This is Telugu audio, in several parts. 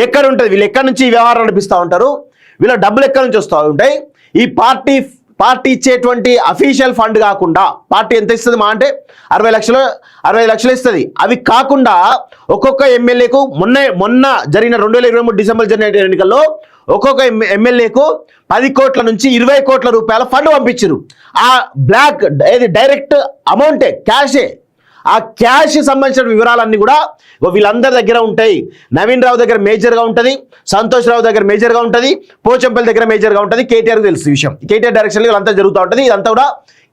ఎక్కడ ఉంటుంది, వీళ్ళు ఎక్కడి నుంచి ఈ వ్యవహారం నడిపిస్తూ ఉంటారు, వీళ్ళ డబ్బులు ఎక్కడి నుంచి వస్తూ ఉంటాయి, ఈ పార్టీ ఇచ్చేటువంటి అఫీషియల్ ఫండ్ కాకుండా పార్టీ ఎంత ఇస్తుంది మా అంటే 60 లక్షలు ఇస్తుంది. అవి కాకుండా ఒక్కొక్క ఎమ్మెల్యేకు మొన్న జరిగిన 2023 డిసెంబర్ జరిగిన ఎన్నికల్లో ఒక్కొక్క ఎమ్మెల్యేకు 10 కోట్ల నుంచి 20 కోట్ల రూపాయల ఫండ్ పంపించారు. ఆ బ్లాక్ ఏది డైరెక్ట్ అమౌంటే, క్యాషే. ఆ క్యాష్ సంబంధించిన వివరాలన్నీ కూడా వీళ్ళందరి దగ్గర ఉంటాయి. నవీన్ రావు దగ్గర మేజర్గా ఉంటుంది, సంతోష్ రావు దగ్గర మేజర్గా ఉంటుంది, పోచంపల్లి దగ్గర మేజర్గా ఉంటుంది. కేటీఆర్కి తెలుసు ఈ విషయం. కేటీఆర్ డైరెక్షన్లో వీళ్ళంతా జరుగుతూ ఉంటుంది. ఇదంతా కూడా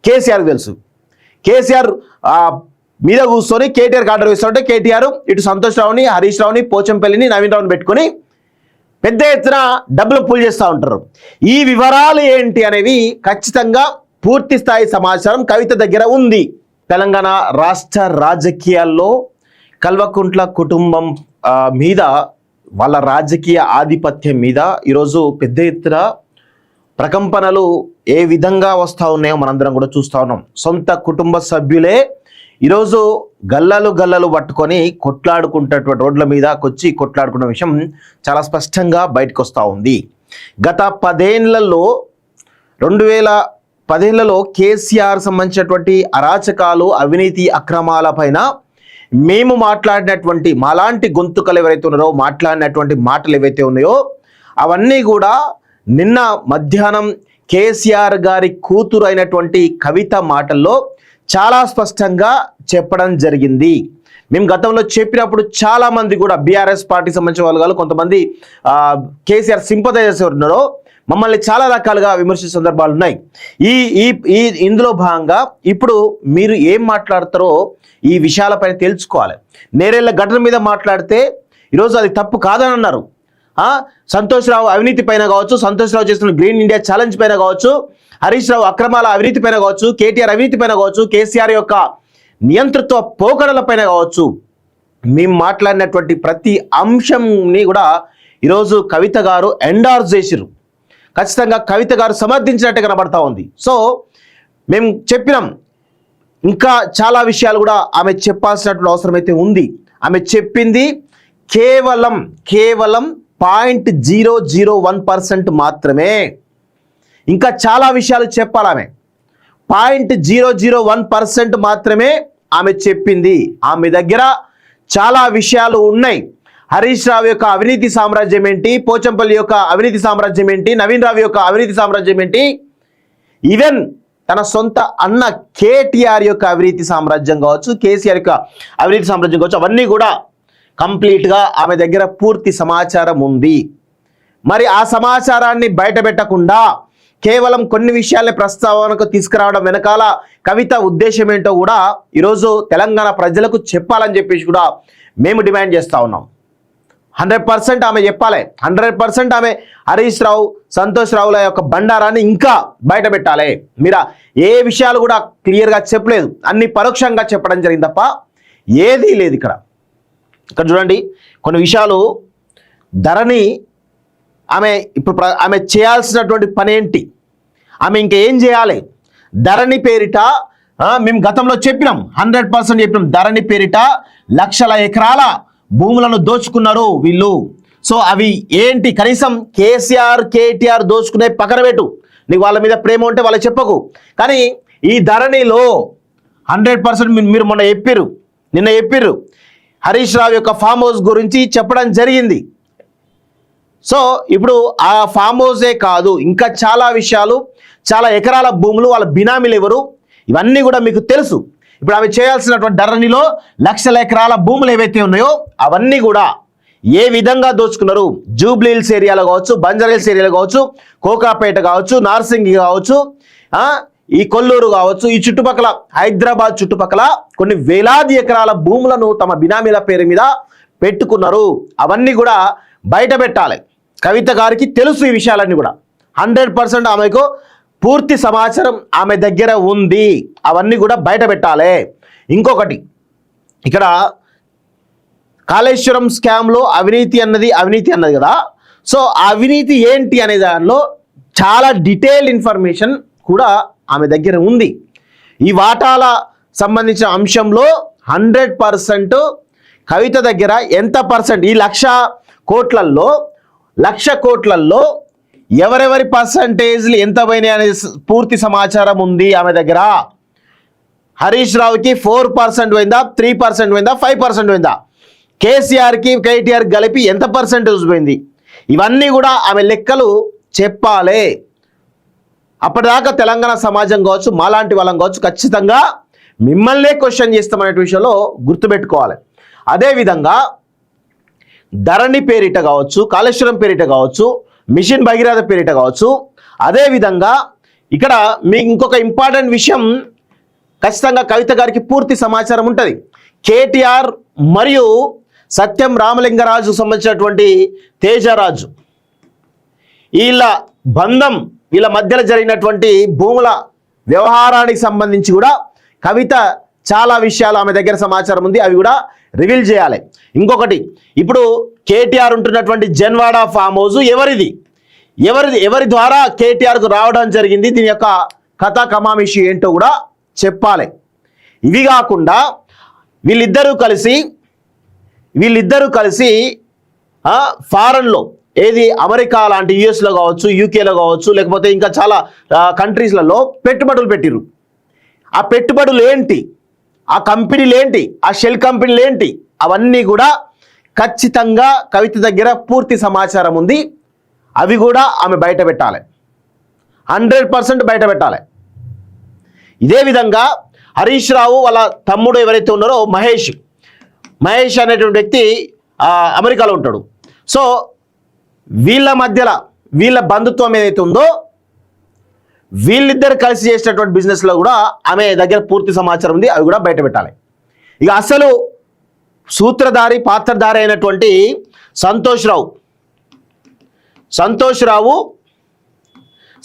కేసీఆర్కి తెలుసు. కేసీఆర్ మీద కూర్చొని కేటీఆర్కి ఆర్డర్ ఇస్తూ ఉంటే కేటీఆర్ ఇటు సంతోష్ రావుని, హరీష్ రావుని, పోచంపల్లిని, నవీన్ రావుని పెట్టుకొని పెద్ద ఎత్తున డబ్బులు పూల్ చేస్తూ ఉంటారు. ఈ వివరాలు ఏంటి అనేవి ఖచ్చితంగా పూర్తి స్థాయి సమాచారం కవిత దగ్గర ఉంది. తెలంగాణ రాష్ట్ర రాజకీయాల్లో కల్వకుంట్ల కుటుంబం మీద, వాళ్ళ రాజకీయ ఆధిపత్యం మీద ఈరోజు పెద్ద ఎత్తున ప్రకంపనలు ఏ విధంగా వస్తూ ఉన్నాయో మనందరం కూడా చూస్తూ ఉన్నాం. సొంత కుటుంబ సభ్యులే ఈరోజు గల్లలు పట్టుకొని కొట్లాడుకుంటటువంటి రోడ్ల మీదకి వచ్చి కొట్లాడుకున్న విషయం చాలా స్పష్టంగా బయటకు వస్తూ ఉంది. గత 2010లలో కేసీఆర్ సంబంధించినటువంటి అరాచకాలు, అవినీతి అక్రమాల పైన మేము మాట్లాడినటువంటి మాలాంటి గొంతుకలు ఎవరైతే ఉన్నారో మాట్లాడినటువంటి మాటలు ఏవైతే ఉన్నాయో అవన్నీ కూడా నిన్న మధ్యాహ్నం కేసీఆర్ గారి కూతురు అయినటువంటి కవిత మాటల్లో చాలా స్పష్టంగా చెప్పడం జరిగింది. మేము గతంలో చెప్పినప్పుడు చాలామంది కూడా బీఆర్ఎస్ పార్టీ సంబంధించిన వాళ్ళు కొంతమంది కేసీఆర్ సింపథైజర్స్ ఉన్నారో మమ్మల్ని చాలా రకాలుగా విమర్శించే సందర్భాలు ఉన్నాయి. ఇందులో భాగంగా ఇప్పుడు మీరు ఏం మాట్లాడతారో ఈ విషయాలపైన తెలుసుకోవాలి. నేరేళ్ల ఘటన మీద మాట్లాడితే ఈరోజు అది తప్పు కాదని అన్నారు. సంతోష్ రావు అవినీతి పైన కావచ్చు, సంతోష్ రావు చేస్తున్న గ్రీన్ ఇండియా ఛాలెంజ్ పైన కావచ్చు, హరీష్ రావు అక్రమాల అవినీతి పైన కావచ్చు, కేటీఆర్ అవినీతి పైన కావచ్చు, కేసీఆర్ యొక్క నియంతృత్వ పోకడల పైన కావచ్చు, మేము మాట్లాడినటువంటి ప్రతి అంశంని కూడా ఈరోజు కవిత గారు ఎండార్స్ చేసిరు. ఖచ్చితంగా కవిత గారు సమర్థించినట్టు కనబడతా ఉంది. సో మేము చెప్పినాం, ఇంకా చాలా విషయాలు కూడా ఆమె చెప్పాల్సినటువంటి అవసరం అయితే ఉంది. ఆమె చెప్పింది కేవలం 0.001% మాత్రమే. ఇంకా చాలా విషయాలు చెప్పాలి. ఆమె 0.001% మాత్రమే ఆమె చెప్పింది. ఆమె దగ్గర చాలా విషయాలు ఉన్నాయి. హరీష్ రావు యొక్క అవినీతి సామ్రాజ్యం ఏంటి, పోచంపల్లి యొక్క అవినీతి సామ్రాజ్యం ఏంటి, నవీన్ రావు యొక్క అవినీతి సామ్రాజ్యం ఏంటి, ఈవెన్ తన సొంత అన్న కేటీఆర్ యొక్క అవినీతి సామ్రాజ్యం కావచ్చు, కేసీఆర్ యొక్క అవినీతి సామ్రాజ్యం కావచ్చు, అవన్నీ కూడా కంప్లీట్గా ఆమె దగ్గర పూర్తి సమాచారం ఉంది. మరి ఆ సమాచారాన్ని బయట పెట్టకుండా కేవలం కొన్ని విషయాల్ని ప్రస్తావనకు తీసుకురావడం వెనకాల కవిత ఉద్దేశం ఏంటో కూడా ఈరోజు తెలంగాణ ప్రజలకు చెప్పాలని చెప్పేసి కూడా మేము డిమాండ్ చేస్తూ ఉన్నాం. 100% ఆమె చెప్పాలి. 100% ఆమె హరీష్ రావు, సంతోష్ రావుల యొక్క బండారాన్ని ఇంకా బయట పెట్టాలి. మీరు ఏ విషయాలు కూడా క్లియర్గా చెప్పలేదు, అన్ని పరోక్షంగా చెప్పడం జరిగింది తప్ప ఏదీ లేదు. ఇక్కడ చూడండి కొన్ని విషయాలు. ధరణి ఆమె చేయాల్సినటువంటి పని ఏంటి, ఆమె ఇంకేం చేయాలి? ధరణి పేరిట మేము గతంలో చెప్పినాం, 100% చెప్పినాం. ధరణి పేరిట లక్షల ఎకరాల భూములను దోచుకున్నారు వీళ్ళు. సో అవి ఏంటి? కనీసం కేటీఆర్ దోచుకునే పక్కన పెట్టు, నీకు వాళ్ళ మీద ప్రేమ ఉంటే వాళ్ళకి చెప్పకు. కానీ ఈ ధరణిలో 100% మీరు నిన్న చెప్పిర్రు హరీష్ రావు యొక్క ఫామ్ హౌస్ గురించి చెప్పడం జరిగింది. సో ఇప్పుడు ఆ ఫామ్ హౌసే కాదు, ఇంకా చాలా విషయాలు, చాలా ఎకరాల భూములు, వాళ్ళ బినామీలు ఎవరు, ఇవన్నీ కూడా మీకు తెలుసు. ఇప్పుడు అవి చేయాల్సినటువంటి ధరణిలో లక్షల ఎకరాల భూములు ఏవైతే ఉన్నాయో అవన్నీ కూడా ఏ విధంగా దోచుకున్నారు? జూబ్లీ హిల్స్ ఏరియాలో కావచ్చు, బంజారా హిల్స్ ఏరియాలో కావచ్చు, కోకాపేట కావచ్చు, నార్సింగి కావచ్చు, ఈ కొల్లూరు కావచ్చు, ఈ చుట్టుపక్కల హైదరాబాద్ చుట్టుపక్కల కొన్ని వేలాది ఎకరాల భూములను తమ బినామీల పేరు మీద పెట్టుకున్నారు. అవన్నీ కూడా బయట పెట్టాలి. కవిత గారికి తెలుసు ఈ విషయాలన్నీ కూడా. 100% ఆమెకు పూర్తి సమాచారం ఆమె దగ్గర ఉంది. అవన్నీ కూడా బయట పెట్టాలి. ఇంకొకటి, ఇక్కడ కాళేశ్వరం స్కామ్లో అవినీతి అన్నది కదా. సో అవినీతి ఏంటి అనే దానిలో చాలా డీటెయిల్ ఇన్ఫర్మేషన్ కూడా ఆమె దగ్గర ఉంది. ఈ వాటాల సంబంధించిన అంశంలో 100% కవిత దగ్గర ఎంత పర్సెంట్, ఈ 1,00,000 కోట్లల్లో 1,00,000 కోట్లల్లో ఎవరెవరి పర్సంటేజ్లు ఎంత పోయినాయి అనే పూర్తి సమాచారం ఉంది ఆమె దగ్గర. హరీష్ రావుకి 4% పోయిందా, 3% పోయిందా, 5% పోయిందా, కేసీఆర్కి కేటీఆర్ కలిపి ఎంత పర్సంటేజ్ పోయింది, ఇవన్నీ కూడా ఆమె లెక్కలు చెప్పాలి. అప్పటిదాకా తెలంగాణ సమాజం కావచ్చు, మాలాంటి వాళ్ళం కావచ్చు, ఖచ్చితంగా మిమ్మల్నే క్వశ్చన్ చేస్తామనే విషయంలో గుర్తుపెట్టుకోవాలి. అదేవిధంగా ధరణి పేరిట కావచ్చు, కాళేశ్వరం పేరిట కావచ్చు, మిషన్ భగీరథ పేరిట కావచ్చు, అదేవిధంగా ఇక్కడ మీకు ఇంకొక ఇంపార్టెంట్ విషయం, ఖచ్చితంగా కవిత గారికి పూర్తి సమాచారం ఉంటుంది. కేటీఆర్ మరియు సత్యం రామలింగరాజు సంబంధించినటువంటి తేజరాజు వీళ్ళ బంధం, వీళ్ళ మధ్యలో జరిగినటువంటి భూముల వ్యవహారానికి సంబంధించి కూడా కవిత చాలా విషయాలు ఆమె దగ్గర సమాచారం ఉంది, అవి కూడా రివీల్ చేయాలి. ఇంకొకటి, ఇప్పుడు కేటీఆర్ ఉంటున్నటువంటి జన్వాడ ఫామ్ హౌస్ ఎవరి ద్వారా కేటీఆర్కు రావడం జరిగింది, దీని యొక్క కథా కమామిషి ఏంటో కూడా చెప్పాలి. ఇవి కాకుండా వీళ్ళిద్దరూ కలిసి ఫారెన్లో, ఏది అమెరికా లాంటి యుఎస్లో కావచ్చు, యూకేలో కావచ్చు, లేకపోతే ఇంకా చాలా కంట్రీస్లలో పెట్టుబడులు పెట్టిర్రు. ఆ పెట్టుబడులు ఏంటి, ఆ కంపెనీలు ఏంటి, ఆ షెల్ కంపెనీలు ఏంటి, అవన్నీ కూడా ఖచ్చితంగా కవిత దగ్గర పూర్తి సమాచారం ఉంది. అవి కూడా ఆమె బయట పెట్టాలి, 100% బయట పెట్టాలి. ఇదే విధంగా హరీష్ రావు వాళ్ళ తమ్ముడు ఎవరైతే ఉన్నారో మహేష్ అనేటువంటి వ్యక్తి అమెరికాలో ఉంటాడు. సో వీళ్ళ మధ్యలో వీళ్ళ బంధుత్వం ఏదైతే ఉందో, వీళ్ళిద్దరు కలిసి చేసినటువంటి బిజినెస్లో కూడా ఆమె దగ్గర పూర్తి సమాచారం ఉంది, అవి కూడా బయట పెట్టాలి. ఇక అసలు సూత్రధారి పాత్రధారి అయినటువంటి సంతోష్ రావు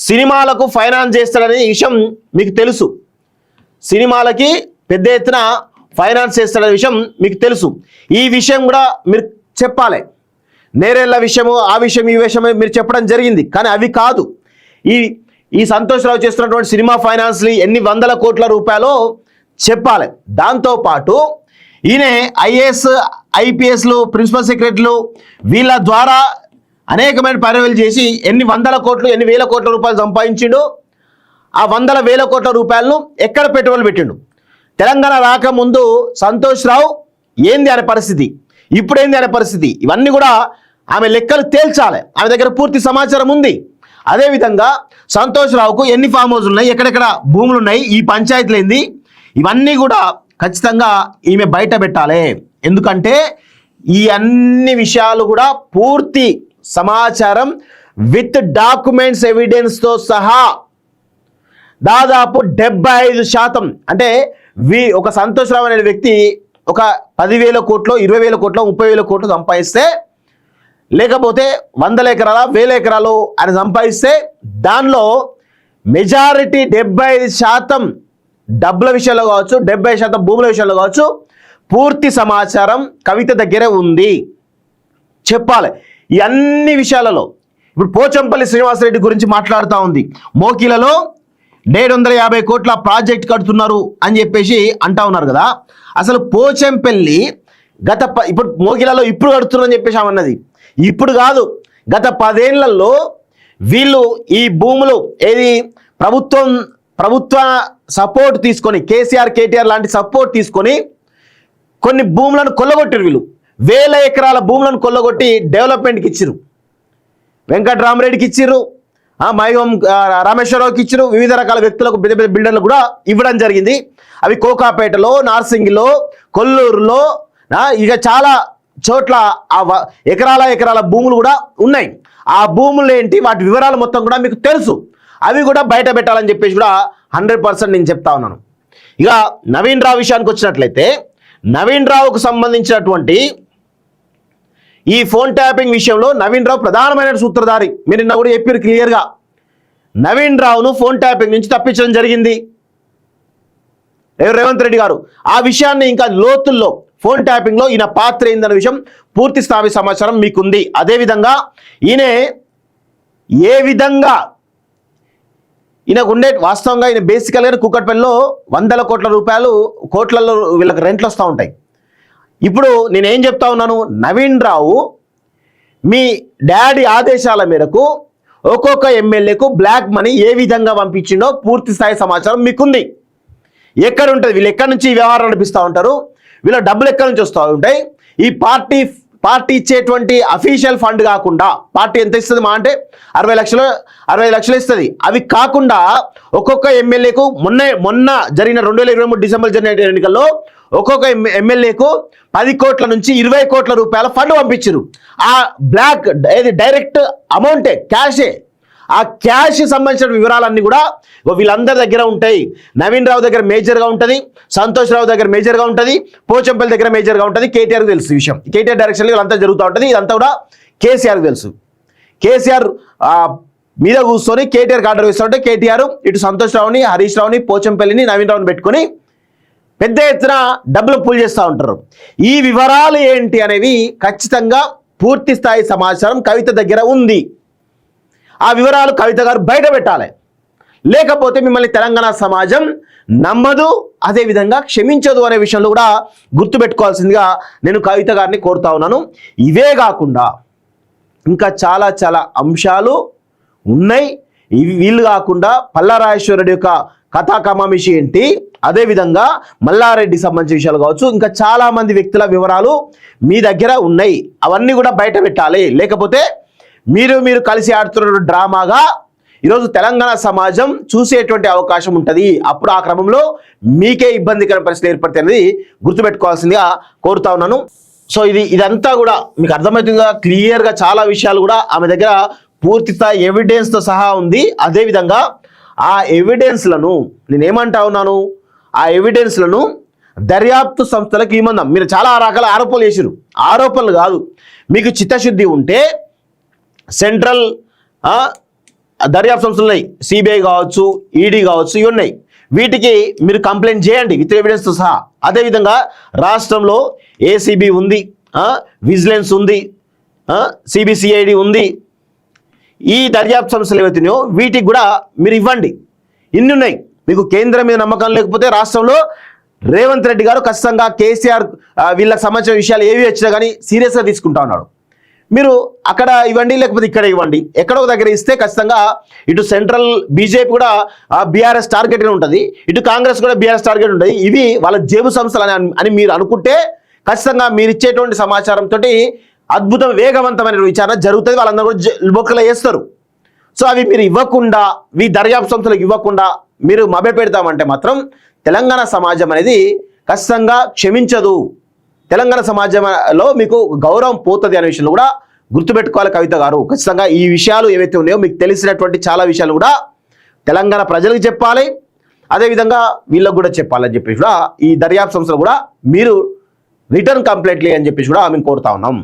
సినిమాలకు ఫైనాన్స్ చేస్తాడనే విషయం మీకు తెలుసు. సినిమాలకి పెద్ద ఎత్తున ఫైనాన్స్ చేస్తాడనే విషయం మీకు తెలుసు. ఈ విషయం కూడా మీరు చెప్పాలి. నేరేళ్ల విషయము, ఆ విషయం, ఈ విషయం మీరు చెప్పడం జరిగింది. కానీ అవి కాదు, ఈ సంతోష్ రావు చేస్తున్నటువంటి సినిమా ఫైనాన్స్లు ఎన్ని వందల కోట్ల రూపాయలు చెప్పాలి. దాంతోపాటు ఈయన ఐఏఎస్ ఐపీఎస్లు ప్రిన్సిపల్ సెక్రటరీలు వీళ్ళ ద్వారా అనేకమైన పర్యవేలు చేసి ఎన్ని వందల కోట్లు ఎన్ని వేల కోట్ల రూపాయలు సంపాదించిండు. ఆ వందల వేల కోట్ల రూపాయలను ఎక్కడ పెట్టుబడులు పెట్టిండు. తెలంగాణ రాకముందు సంతోష్ రావు ఏంది అనే పరిస్థితి, ఇప్పుడు ఏంది అనే పరిస్థితి, ఇవన్నీ కూడా ఆమె లెక్కలు తేల్చాలి. ఆమె దగ్గర పూర్తి సమాచారం ఉంది. అదేవిధంగా సంతోష్ రావుకు ఎన్ని ఫామ్ హౌస్ ఉన్నాయి, ఎక్కడెక్కడ భూములు ఉన్నాయి, ఈ పంచాయతీలు ఏంది, ఇవన్నీ కూడా ఖచ్చితంగా ఈమె బయట పెట్టాలి. ఎందుకంటే ఈ అన్ని విషయాలు కూడా పూర్తి సమాచారం విత్ డాక్యుమెంట్స్ ఎవిడెన్స్తో సహా దాదాపు 75%, అంటే ఒక సంతోష్ రావు అనే వ్యక్తి ఒక 10,000 కోట్లు 20,000 కోట్లు 30,000 కోట్లు సంపాదిస్తే, లేకపోతే 100 ఎకరాల 1000 ఎకరాలు అని సంపాదిస్తే, దానిలో మెజారిటీ 75% డబ్బుల విషయంలో కావచ్చు, 70% భూముల విషయంలో కావచ్చు, పూర్తి సమాచారం కవిత దగ్గరే ఉంది. చెప్పాలి ఈ అన్ని విషయాలలో. ఇప్పుడు పోచంపల్లి శ్రీనివాసరెడ్డి గురించి మాట్లాడుతూ ఉంది. మోకిలలో 150 కోట్ల ప్రాజెక్ట్ కడుతున్నారు అని చెప్పేసి అంటా ఉన్నారు కదా. అసలు పోచంపల్లి ఇప్పుడు మోకిలలో ఇప్పుడు కడుతున్నారని చెప్పేసి అన్నది ఇప్పుడు కాదు, గత 10 ఏళ్లలో వీళ్ళు ఈ భూములు ఏది ప్రభుత్వ సపోర్ట్ తీసుకొని, కేసీఆర్ కేటీఆర్ లాంటి సపోర్ట్ తీసుకొని కొన్ని భూములను కొల్లగొట్టారు. వీళ్ళు 1000 ఎకరాల భూములను కొల్లగొట్టి డెవలప్మెంట్కి ఇచ్చిర్రు. వెంకటరామరెడ్డికి ఇచ్చిర్రు, మైవం రామేశ్వరరావుకి ఇచ్చిర్రు, వివిధ రకాల వ్యక్తులకు పెద్ద పెద్ద బిల్డర్లు కూడా ఇవ్వడం జరిగింది. అవి కోకాపేటలో, నార్సింగిలో, కొల్లూరులో, ఇక చాలా చోట్ల ఎకరాల భూములు కూడా ఉన్నాయి. ఆ భూములు ఏంటి, వాటి వివరాలు మొత్తం కూడా మీకు తెలుసు. అవి కూడా బయట పెట్టాలని చెప్పేసి కూడా 100% నేను చెప్తా ఉన్నాను. ఇక నవీన్ రావు విషయానికి వచ్చినట్లయితే, నవీన్ రావుకు సంబంధించినటువంటి ఈ ఫోన్ ట్యాపింగ్ విషయంలో నవీన్ రావు ప్రధానమైన సూత్రధారి. మీరు నిన్న కూడా చెప్పారు క్లియర్గా, నవీన్ రావును ఫోన్ ట్యాపింగ్ నుంచి తప్పించడం జరిగింది రేవంత్ రెడ్డి గారు. ఆ విషయాన్ని ఇంకా లోతుల్లో ఫోన్ ట్యాపింగ్లో ఈయన పాత్ర ఏందన్న విషయం పూర్తి స్థాయి సమాచారం మీకుంది. అదేవిధంగా ఈయన ఏ విధంగా ఈయనకు ఉండే, వాస్తవంగా ఈయన బేసికల్గా కూకట్పల్లిలో 100 కోట్ల రూపాయలు కోట్లలో వీళ్ళకి రెంట్లు వస్తూ ఉంటాయి. ఇప్పుడు నేనేం చెప్తా ఉన్నాను, నవీన్ రావు మీ డాడీ ఆదేశాల మేరకు ఒక్కొక్క ఎమ్మెల్యేకు బ్లాక్ మనీ ఏ విధంగా పంపించిండో పూర్తి స్థాయి సమాచారం మీకుంది. ఎక్కడ ఉంటుంది, వీళ్ళు ఎక్కడి నుంచి ఈ వ్యవహారం నడిపిస్తూ ఉంటారు, వీళ్ళ డబ్బులు ఎక్కడి నుంచి వస్తూ ఉంటాయి. ఈ పార్టీ ఇచ్చేటువంటి అఫీషియల్ ఫండ్ కాకుండా పార్టీ ఎంత ఇస్తుంది మా అంటే 65 లక్షలు ఇస్తుంది. అవి కాకుండా ఒక్కొక్క ఎమ్మెల్యేకు మొన్న జరిగిన 2023 డిసెంబర్ జరిగిన ఎన్నికల్లో ఒక్కొక్క ఎమ్మెల్యేకు 10 కోట్ల నుంచి 20 కోట్ల రూపాయల ఫండ్ పంపించారు. ఆ బ్లాక్ ఏది డైరెక్ట్ అమౌంటే, క్యాషే. ఆ క్యాష్ సంబంధించిన వివరాలన్నీ కూడా వీళ్ళందరి దగ్గర ఉంటాయి. నవీన్ రావు దగ్గర మేజర్గా ఉంటుంది, సంతోష్ రావు దగ్గర మేజర్గా ఉంటుంది, పోచంపల్లి దగ్గర మేజర్గా ఉంటుంది. కేటీఆర్కి తెలుసు ఈ విషయం. కేటీఆర్ డైరెక్షన్లో వీళ్ళంతా జరుగుతూ ఉంటుంది. ఇదంతా కూడా కేసీఆర్కి తెలుసు. కేసీఆర్ మీద కూర్చొని కేటీఆర్కి ఆర్డర్ ఇస్తూ ఉంటే కేటీఆర్ ఇటు సంతోష్ రావుని, హరీష్ రావుని, పోచంపల్లిని, నవీన్ రావుని పెట్టుకొని పెద్ద ఎత్తున డబ్బులు పుల్ చేస్తూ ఉంటారు. ఈ వివరాలు ఏంటి అనేవి ఖచ్చితంగా పూర్తి స్థాయి సమాచారం కవిత దగ్గర ఉంది. ఆ వివరాలు కవిత గారు బయట పెట్టాలి, లేకపోతే మిమ్మల్ని తెలంగాణ సమాజం నమ్మదు, అదేవిధంగా క్షమించదు అనే విషయంలో కూడా గుర్తుపెట్టుకోవాల్సిందిగా నేను కవిత గారిని కోరుతా ఉన్నాను. ఇవే కాకుండా ఇంకా చాలా చాలా అంశాలు ఉన్నాయి. వీళ్ళు కాకుండా పల్లారాజేశ్వరరెడ్డి యొక్క కథా కమామిషి ఏంటి, అదేవిధంగా మల్లారెడ్డి సంబంధించిన విషయాలు కావచ్చు, ఇంకా చాలామంది వ్యక్తుల వివరాలు మీ దగ్గర ఉన్నాయి. అవన్నీ కూడా బయట పెట్టాలి, లేకపోతే మీరు కలిసి ఆడుతున్న డ్రామాగా ఈరోజు తెలంగాణ సమాజం చూసేటువంటి అవకాశం ఉంటుంది. అప్పుడు ఆ క్రమంలో మీకే ఇబ్బందికర పరిస్థితులు ఏర్పడుతుంది అనేది గుర్తుపెట్టుకోవాల్సిందిగా కోరుతా ఉన్నాను. సో ఇదంతా కూడా మీకు అర్థమవుతుందిగా, క్లియర్గా చాలా విషయాలు కూడా ఆమె దగ్గర పూర్తి స్థాయి ఎవిడెన్స్తో సహా ఉంది. అదేవిధంగా ఆ ఎవిడెన్స్లను నేనేమంటా ఉన్నాను, ఆ ఎవిడెన్స్లను దర్యాప్తు సంస్థలకు ఇవ్వమందాం. మీరు చాలా రకాల ఆరోపణలు చేసిరు. ఆరోపణలు కాదు, మీకు చిత్తశుద్ధి ఉంటే సెంట్రల్ దర్యాప్తు సంస్థలు ఉన్నాయి, సిబిఐ కావచ్చు, ఈడీ కావచ్చు, ఇవి ఉన్నాయి. వీటికి మీరు కంప్లైంట్ చేయండి విత్ ఎవిడెన్స్తో సహా. అదేవిధంగా రాష్ట్రంలో ఏసీబీ ఉంది, విజిలెన్స్ ఉంది, సిబిసిఐడి ఉంది. ఈ దర్యాప్తు సంస్థలు ఏవైతున్నాయో వీటికి కూడా మీరు ఇవ్వండి. ఇన్ని ఉన్నాయి. మీకు కేంద్రం మీద నమ్మకం లేకపోతే రాష్ట్రంలో రేవంత్ రెడ్డి గారు ఖచ్చితంగా కేసీఆర్ వీళ్ళకి సంబంధించిన విషయాలు ఏవి వచ్చినా కానీ సీరియస్గా తీసుకుంటా ఉన్నాడు. మీరు అక్కడ ఇవ్వండి, లేకపోతే ఇక్కడ ఇవ్వండి. ఎక్కడో దగ్గర ఇస్తే ఖచ్చితంగా ఇటు సెంట్రల్ బీజేపీ కూడా బీఆర్ఎస్ టార్గెట్గా ఉంటుంది, ఇటు కాంగ్రెస్ కూడా బీఆర్ఎస్ టార్గెట్ ఉంటుంది. ఇవి వాళ్ళ జేబు సంస్థలు అని మీరు అనుకుంటే ఖచ్చితంగా మీరు ఇచ్చేటువంటి సమాచారంతో అద్భుతం వేగవంతమైన విచారణ జరుగుతుంది. వాళ్ళందరూ కూడా బొక్కలు వేస్తారు. సో అవి మీరు ఇవ్వకుండా, ఈ దర్యాప్తు సంస్థలకు ఇవ్వకుండా మీరు మభ్య పెడతామంటే మాత్రం తెలంగాణ సమాజం అనేది ఖచ్చితంగా క్షమించదు. తెలంగాణ సమాజంలో మీకు గౌరవం పోతుంది అనే విషయంలో కూడా గుర్తుపెట్టుకోవాలి కవిత గారు. ఖచ్చితంగా ఈ విషయాలు ఏవైతే ఉన్నాయో మీకు తెలిసినటువంటి చాలా విషయాలు కూడా తెలంగాణ ప్రజలకు చెప్పాలి, అదేవిధంగా వీళ్ళకు కూడా చెప్పాలని చెప్పేసి కూడా ఈ దర్యాప్తు సంస్థలు కూడా మీరు రిటర్న్ కంప్లైంట్లీ అని చెప్పేసి కూడా మేము కోరుతా ఉన్నాం.